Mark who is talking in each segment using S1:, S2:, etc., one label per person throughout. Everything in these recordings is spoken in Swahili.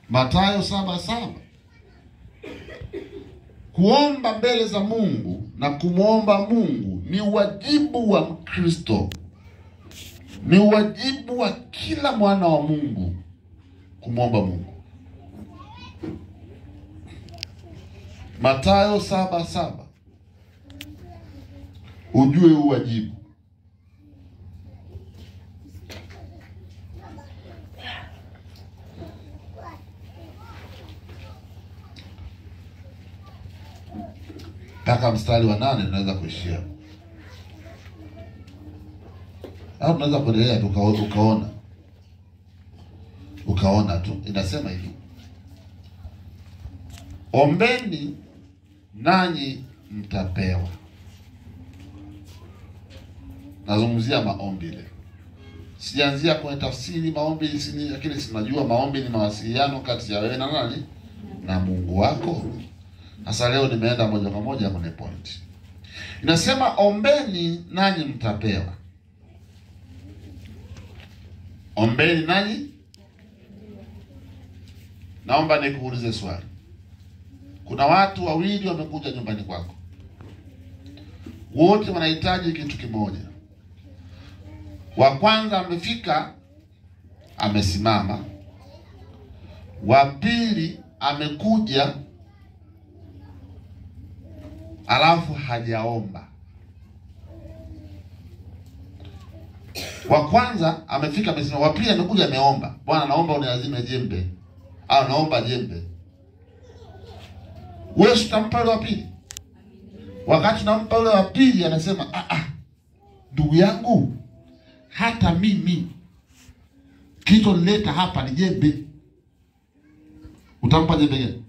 S1: Mathayo 7:7. Kuomba mbele za Mungu na kumwomba Mungu ni wajibu wa Mkristo. Ni wajibu wa kila mwana wa Mungu kumwomba Mungu. Mathayo 7:7. Ujue uwajibu. Mpaka mstari wa 8 tunaweza kuishia. Au tunaweza kuendelea tu ukaona tu. Inasema hivi: ombeni nanyi mtapewa. Nazungumzia maombi leo. Sijaanzia kwenye tafsiri maombi lakini sinajua maombi ni mawasiliano kati ya wewe na nani? Na Mungu wako. Sasa leo nimeenda moja kwa moja kwenye point. Inasema ombeni nanyi mtapewa. Ombeni nanyi. Naomba nikuulize swali. Kuna watu wawili wamekuja nyumbani kwako. Wote wanahitaji kitu kimoja. Wa kwanza amefika, amesimama. Wa pili amekuja, alafu hajaomba. Wa kwanza amefika, amesimama. Wa pili amekuja, ameomba. Bwana, naomba uniazime jembe. Au naomba jembe. Wewe utampa yule wa pili. Wakati nampa yule wa pili anasema, ndugu yangu, hata mimi kitu nileta hapa ni jembe. Utampa jembe gani?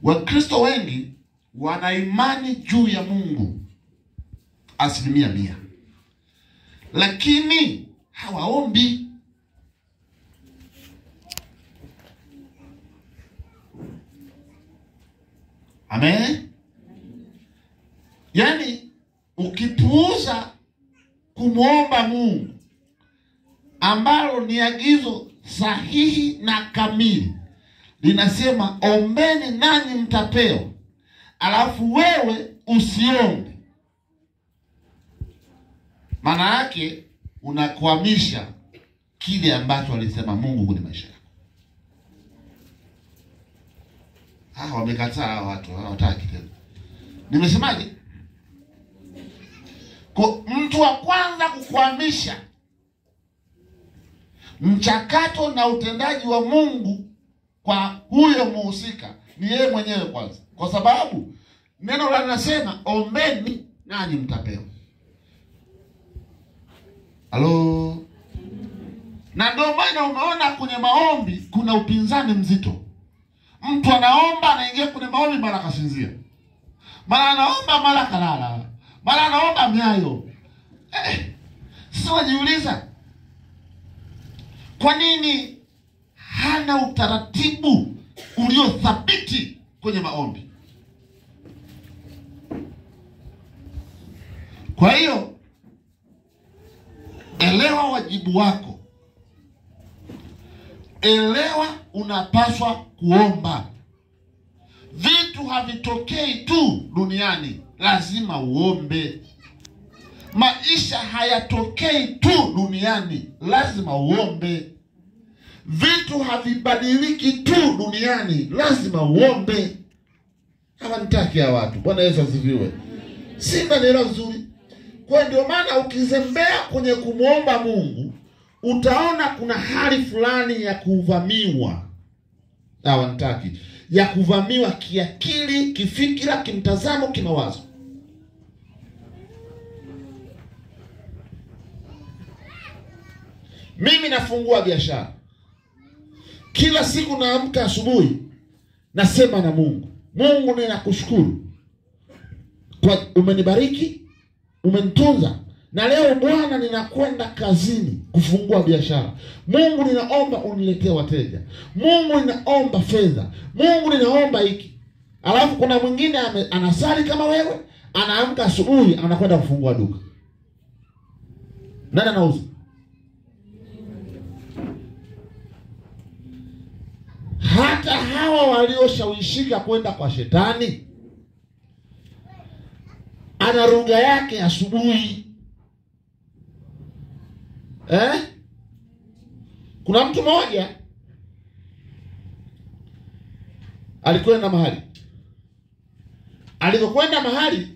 S1: Wakristo wengi wana imani juu ya Mungu 100%. Lakini hawaombi. Amen. Yaani ukipuuza kumwomba Mungu, ambalo ni agizo sahihi na kamili, linasema ombeni nanyi mtapewa, alafu wewe usiombe, maana yake unakwamisha kile ambacho alisema Mungu kwenye maisha yako. Wamekataa watu, hawataki tena. Nimesemaje? Kwa mtu wa kwanza kukwamisha mchakato na utendaji wa Mungu kwa huyo muhusika ni yeye mwenyewe kwanza. Kwa sababu neno linasema ombeni nanyi mtapewa. Halo? Na ndio maana umeona kwenye maombi kuna upinzani mzito. Mtu anaomba, anaingia kwenye maombi, mara kasinzia. Mara anaomba, mara kalala. Mara anaomba miayo. Sasa wajiuliza, kwa nini hana utaratibu uliothabiti kwenye maombi? Kwa hiyo elewa wajibu wako. Elewa unapaswa kuomba. Vitu havitokei tu duniani, lazima uombe. Maisha hayatokei tu duniani, lazima uombe. Vitu havibadiliki tu duniani, lazima uombe. Hawataki ya watu. Bwana Yesu asifiwe. Simba ni roho nzuri. Kwa ndio maana ukizembea kwenye kumwomba Mungu, utaona kuna hali fulani ya kuvamiwa. Hawataki. Ya kuvamiwa kiakili, kifikira, kimtazamo, kimawazo. Mimi nafungua biashara. Kila siku naamka asubuhi, nasema na Mungu, Mungu ninakushukuru kwa umenibariki, umenitunza. Na leo Bwana ninakwenda kazini kufungua biashara. Mungu ninaomba uniletee wateja. Mungu ninaomba fedha. Mungu ninaomba hiki. Alafu kuna mwingine anasali kama wewe, anaamka asubuhi anakwenda kufungua duka. Nani anauza? hata hawa walioshawishika kwenda kwa shetani, ana lugha yake asubuhi. Kuna mtu mmoja alikwenda mahali. Alipokwenda mahali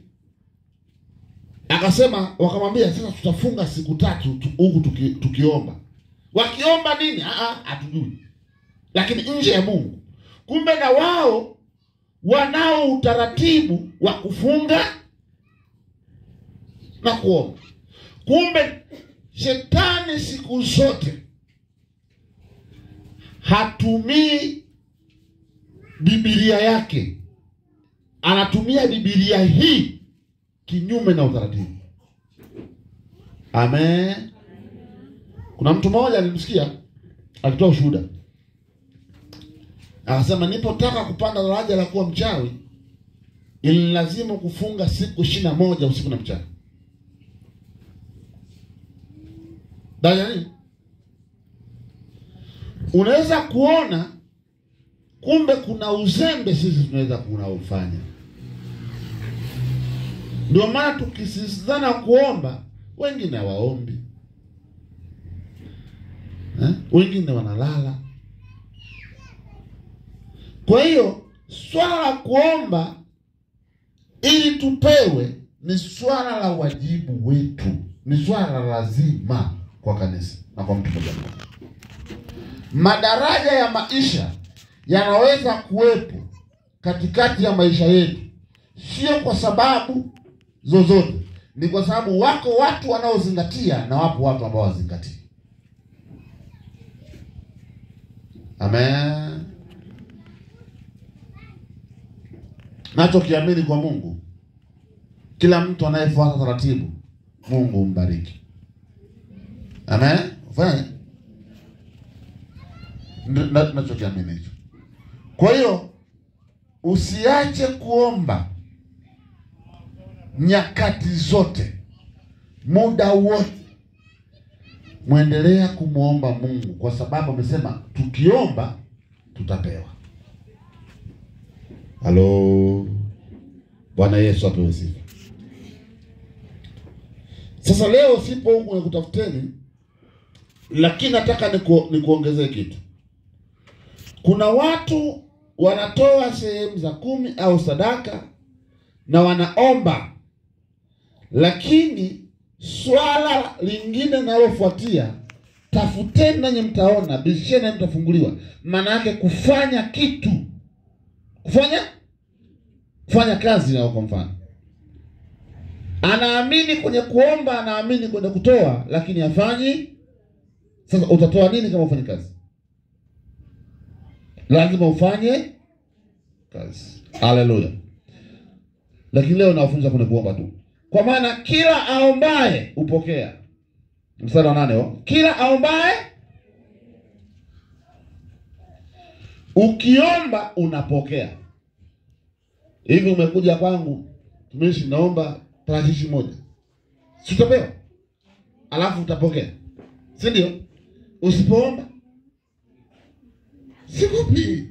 S1: akasema, wakamwambia sasa tutafunga siku 3 huku tukiomba. Wakiomba nini? Hatujui. Lakini nje ya Mungu. Kumbe na wao wanao utaratibu wa kufunga na kuomba. Kumbe shetani siku zote hatumii Biblia yake. Anatumia Biblia hii kinyume na utaratibu. Amen. Kuna mtu mmoja nilimsikia alitoa ushuhuda. Akasema, nilipotaka kupanda daraja la kuwa mchawi, ili lazima kufunga siku 21 usiku na mchana. Daraja nini? Unaweza kuona kumbe kuna uzembe sisi tunaweza kuufanya. Ndio maana tukisisitiza kuomba, wengine waombi. Wengine wanalala. Kwa hiyo swala la kuomba ili tupewe ni swala la wajibu wetu, ni swala la lazima kwa kanisa na kwa mtu mmoja. Madaraja ya maisha yanaweza kuwepo katikati ya maisha yetu, sio kwa sababu zozote, ni kwa sababu wako watu wanaozingatia na wapo watu ambao hawazingatii. Amen. Nacho kiamini kwa Mungu, kila mtu anayefuata taratibu, Mungu umbariki. Amen. Ufanye nacho kiamini hicho. Kwa hiyo usiache kuomba nyakati zote, muda wote. Muendelea kumuomba Mungu, kwa sababu amesema tukiomba tutapewa. Halo. Bwana Yesu apewe sifa. Sasa leo sipo huko kutafuteni, lakini nataka nikuongezee kitu. Kuna watu wanatoa sehemu za 10 au sadaka na wanaomba, lakini swala lingine linalofuatia, tafuteni nanyi mtaona, bisheni nanyi mtafunguliwa. Maana yake kufanya kitu, kufanya kazi. Na kwa mfano, anaamini kwenye kuomba, anaamini kwenye kutoa, lakini hafanyi. Sasa utatoa nini kama ufanye kazi? Lazima ufanye kazi. Haleluya. Lakini leo nawafunza kwenye kuomba tu. Kwa maana kila aombaye upokea. Mstari wa 8. Kila aombaye, ukiomba unapokea. Hivi umekuja kwangu, tumishi, naomba parachichi moja, si utapewa? Alafu utapokea, si ndio? Usipoomba sikupi.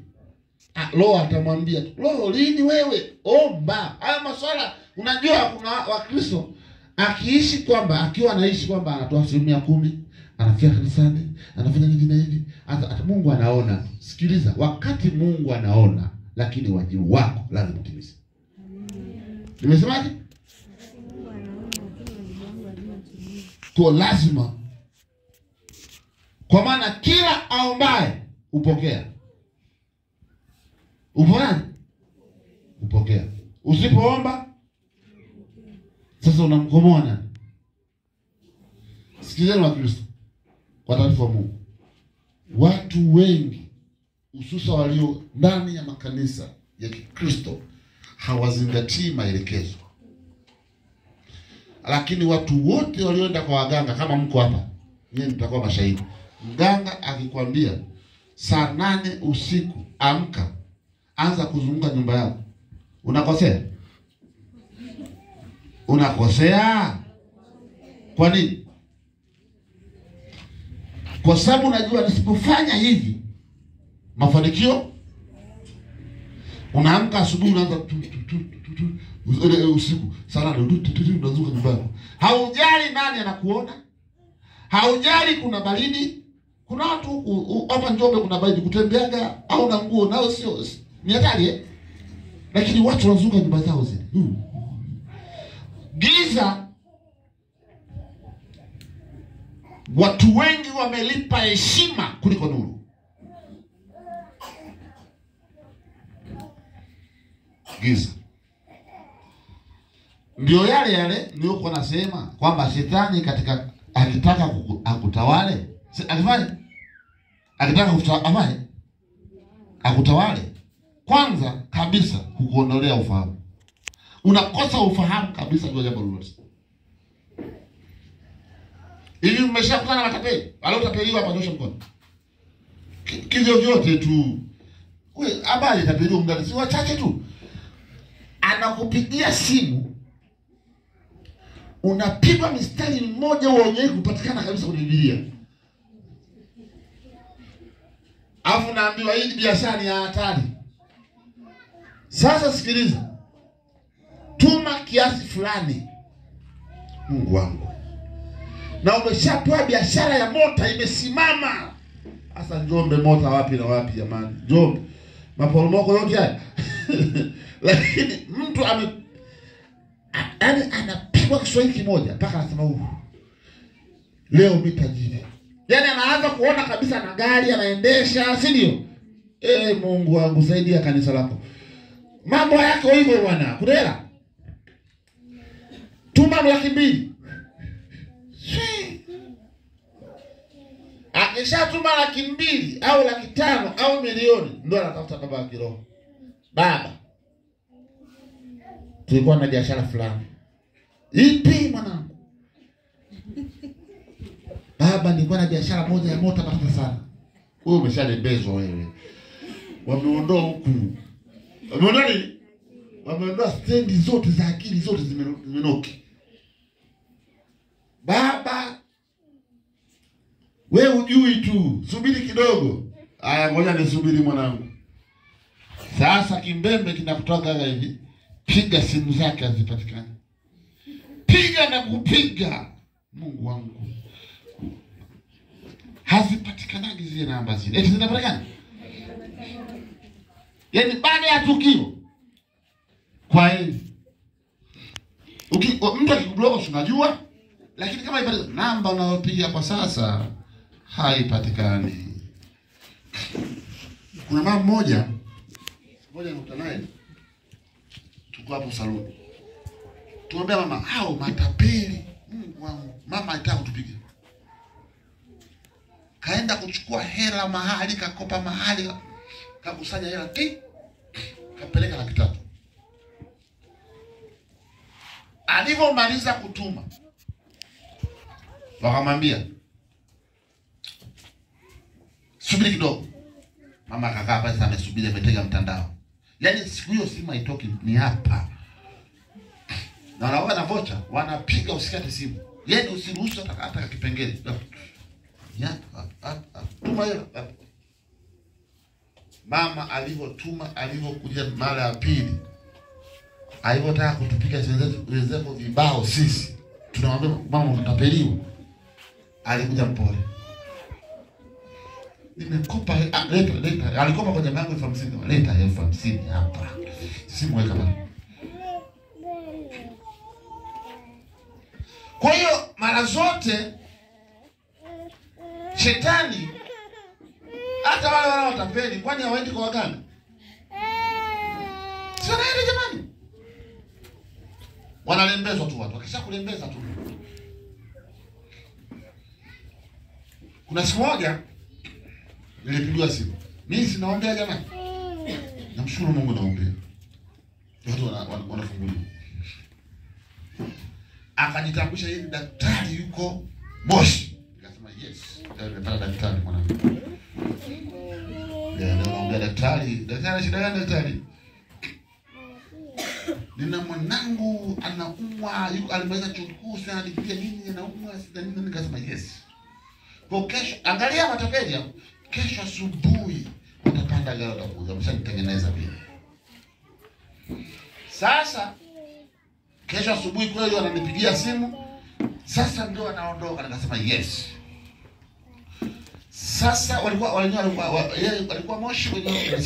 S1: Roho atamwambia, roho lini wewe? Omba. Haya maswala, unajua kuna Wakristo akiishi kwamba, akiwa anaishi kwamba anatoa 10%, anafia kanisani, anafanya nyingine hivi, hata Mungu anaona. Sikiliza, wakati Mungu anaona, lakini wajibu wako lazima utimize. Nimesemaje? Kwa lazima. Kwa maana kila aombaye upokea. Ufahamu? Upokea. Usipoomba, sasa unamkomoa nani? Sikilizeni Wakristo, kwa taarifa ya Mungu, watu wengi hususa walio ndani ya makanisa ya Kikristo hawazingatii maelekezo. Lakini watu wote walioenda kwa waganga, kama mko hapa, nyinyi mtakuwa mashahidi. Mganga akikwambia saa 8 usiku amka, anza kuzunguka nyumba yako, unakosea? Unakosea. Kwa nini? Kwa sababu unajua nisipofanya hivi mafanikio Unaamka asubuhi unaanza usiku sana unazuka nyumbani. Haujali nani anakuona. Haujali kuna baridi. Kuna watu hapa Njombe kuna baridi, kutembeaga au na nguo nao sio ni hatari lakini watu wanazuka nyumba zao zile. Giza, watu wengi wamelipa heshima kuliko nuru. Giza ndio yale nilikuwa nasema kwamba shetani katika akitaka akutawale, akitaka akutawale, kwanza kabisa kukuondolea ufahamu. Unakosa ufahamu kabisa juu ya jambo lolote. Hivi umeshakutana na tapeli? Wale utapeliwa hapa, nyosha mkono. Kivyo vyote tu. Wewe habari tapeliwa mgani? Si wachache tu. Anakupigia simu, unapigwa mistari mmoja wenyewe kupatikana kabisa kwenye Biblia. Alafu naambiwa hii biashara ni hatari. Sasa sikiliza. Tuma kiasi fulani. Mungu wangu. Na umeshapewa biashara ya mota imesimama. Sasa Njombe mota wapi na wapi jamani? Njombe maporomoko yote haya. Lakini mtu yaani anapigwa Kiswahili kimoja mpaka anasema leo mitajiri. Yaani anaanza kuona kabisa na gari anaendesha, si ndio? Mungu wangu saidia kanisa lako. Mambo yako hivyo bwana. Kudela. Tuma 200,000. Akishatuma 200,000 au 500,000 au milioni, ndio anatafuta baba wa kiroho. Baba, tulikuwa na biashara fulani. Ipi mwanangu? Baba, nilikuwa na biashara moja ya mota matata sana. Wewe umeshalembezwa wewe. Wameondoa huku. Wameondoa nini? Wameondoa stendi zote za akili zote zimenoki. Baba, wewe hujui tu. Subiri kidogo. Aya, ngoja nisubiri mwanangu. Sasa kimbembe kinakutoka hivi. Piga simu zake hazipatikani. Piga na kupiga. Mungu wangu. Hazipatikanaje zile namba zile? Eti zinapatikana? Yaani baada ya tukio. Kwa hiyo mtu akikublock unajua, lakini kama ipate namba unayopiga kwa sasa haipatikani. Kuna mama mmoja nikutana naye. Tuko hapo saloni. Tuambia mama, hao matapeli. Mungu wangu, mama alitaka kutupiga. Kaenda kuchukua hela mahali, kakopa mahali, kakusanya hela kapeleka 300,000. Alipomaliza kutuma, wakamwambia subiri kidogo. Mama akakaa pale sana, amesubiri, ametega mtandao. Yaani siku hiyo simu haitoki, ni hapa. Na wanaoga na vocha, wanapiga usikate simu. Yaani usiruhusu hata kipengele. Tuma hiyo. Mama alivyokuja mara ya pili, alivyotaka kutupiga wenzetu vibao sisi. Tunamwambia mama utapeliwa. Alikuja mpole. Nimekopa leta. Alikopa kwa jamaa yangu 50,000. Leta 50,000 hapa. Simu weka pale. Kwa hiyo mara zote shetani hata wale watapeli, kwani hawaendi kwa waganga? Sio naende jamani. Wanalembezwa tu watu. Wakisha kulembeza tu. Kuna siku moja nilipigwa simu. Mimi sinaombea jamani. Namshukuru Mungu naombea. Watu wanafunguliwa. Akajitambulisha yeye daktari yuko Moshi. Nikasema yes. Nimepata daktari mwanangu. Ndio naombea daktari. Daktari shida gani daktari? Nina mwanangu anaumwa, alimaliza chuo kikuu sana, alipitia nini anaumwa sida nini. Nikasema yes. Kwa kesho angalia matapeli hapo. Kesho asubuhi utapanda gari utakuja, mshanitengeneza vile. Sasa kesho asubuhi kweli wananipigia simu, sasa ndio anaondoka. Nikasema yes. Sasa walikuwa Moshi wenyewe.